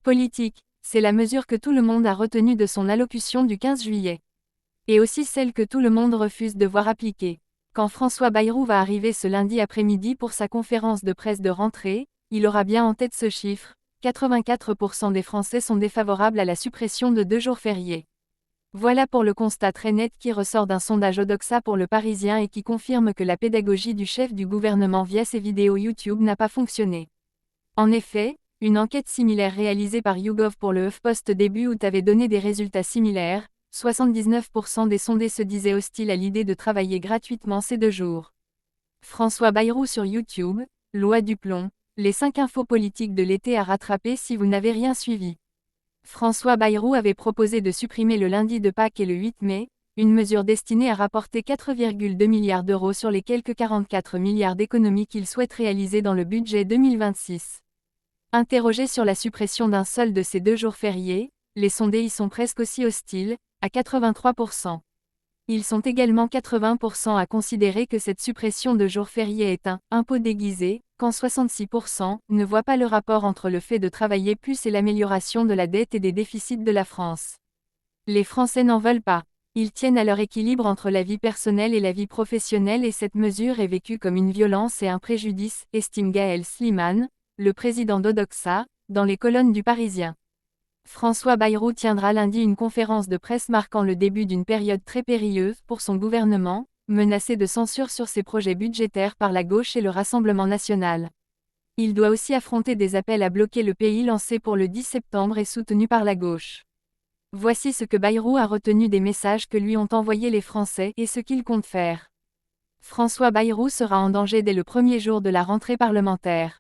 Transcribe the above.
Politique, c'est la mesure que tout le monde a retenue de son allocution du 15 juillet. Et aussi celle que tout le monde refuse de voir appliquée. Quand François Bayrou va arriver ce lundi après-midi pour sa conférence de presse de rentrée, il aura bien en tête ce chiffre, 84% des Français sont défavorables à la suppression de 2 jours fériés. Voilà pour le constat très net qui ressort d'un sondage Odoxa pour Le Parisien et qui confirme que la pédagogie du chef du gouvernement via ses vidéos YouTube n'a pas fonctionné. En effet, une enquête similaire réalisée par YouGov pour le HuffPost début août avait donné des résultats similaires, 79% des sondés se disaient hostiles à l'idée de travailler gratuitement ces 2 jours. François Bayrou sur YouTube, Loi du plomb, les 5 infos politiques de l'été à rattraper si vous n'avez rien suivi. François Bayrou avait proposé de supprimer le lundi de Pâques et le 8 mai, une mesure destinée à rapporter 4,2 milliards d'euros sur les quelques 44 milliards d'économies qu'il souhaite réaliser dans le budget 2026. Interrogé sur la suppression d'un seul de ces 2 jours fériés, les sondés y sont presque aussi hostiles, à 83%. Ils sont également 80% à considérer que cette suppression de jours fériés est un « impôt déguisé », quand 66% ne voient pas le rapport entre le fait de travailler plus et l'amélioration de la dette et des déficits de la France. Les Français n'en veulent pas. Ils tiennent à leur équilibre entre la vie personnelle et la vie professionnelle et cette mesure est vécue comme une violence et un préjudice, estime Gaël Slimane, le président d'Odoxa, dans les colonnes du Parisien. François Bayrou tiendra lundi une conférence de presse marquant le début d'une période très périlleuse pour son gouvernement, menacé de censure sur ses projets budgétaires par la gauche et le Rassemblement national. Il doit aussi affronter des appels à bloquer le pays lancés pour le 10 septembre et soutenus par la gauche. Voici ce que Bayrou a retenu des messages que lui ont envoyés les Français et ce qu'il compte faire. François Bayrou sera en danger dès le premier jour de la rentrée parlementaire.